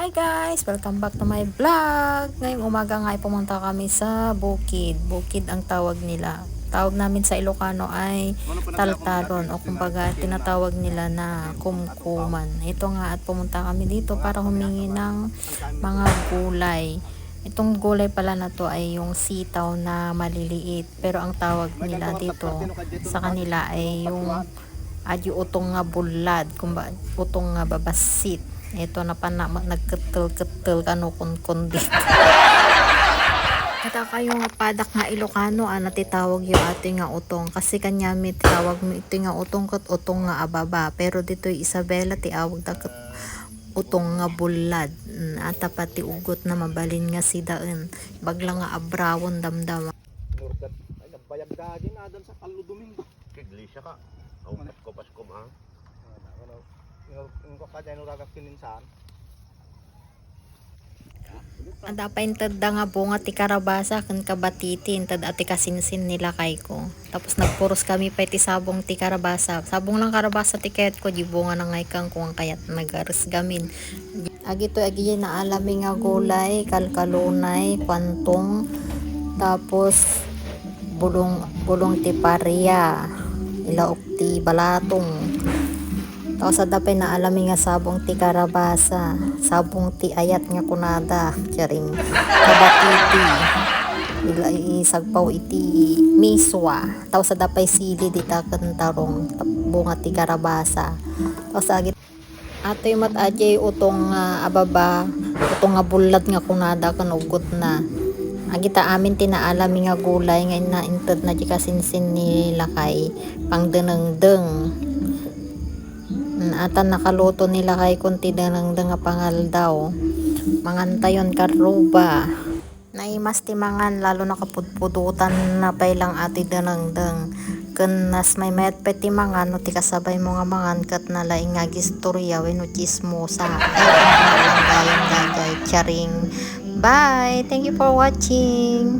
Hi guys! Welcome back to my vlog! Ngayong umaga nga ay pumunta kami sa bukid. Bukid ang tawag nila. Tawag namin sa Ilocano ay taltalon o kumbaga tinatawag nila na kumkuman. Ito nga at pumunta kami dito para humingi ng mga gulay. Itong gulay pala na to ay yung sitaw na maliliit. Pero ang tawag nila dito sa kanila ay yung adyo utong nga bulad, kumbaga utong nga babasit. Ito na pa na nagketel-ketel kano kun dito. Kata kayo nga padak nga Ilocano natitawag yung ating nga utong kasi kanya may tawag mo ito nga utong kat utong nga ababa pero dito Isabela tiawag da kat utong nga bulad at pati ugot na mabalin nga si daan bagla nga abrawon damdam. Ay, nagbayag dagi na doon sa Palo Domingo. Iglesia ka. Aupat ko pas ko ma. Yung kakadya nung ragakinin saan. Ada pa intad da nga bunga ti karabasa kan kabatitin tad ati kasinsin nila kay ko. Tapos nagpuros kami pa ti sabong ti karabasa. Sabong lang karabasa ti ket ko di bunga na ngay kang kung kayat nagares gamin. Agi to agi na alami nga gulay, kalkalunay, pantong, tapos bulong ti paria, ilaok ti balatong. Tapos sa dapay na alami nga sabong ti karabasa, sabong ti ayat nga kunada, charing kabatiti, isagpaw iti miswa. Tapos sa dapay sili di takantarong bunga ti karabasa. Tapos agit ato yung matadjay utong ababa, utong nga bulat nga kunada kanugot na. Agita amin tinaalami nga gulay ngayon na intad na di kasinsin nila kay pangdenengdeng. Atan nakaluto nila kay kunti denengdeng nga pangal daw. Mangantayon karuba. Naimas ti mangan lalo nakapudpudutan na pailang ati denengdeng. Ken nas may met peti mangan no ti kasabay mo nga mangan ket nalaing nga gistorya wenno chismosa. Ay lang gayang gagay charing. Bye. Thank you for watching.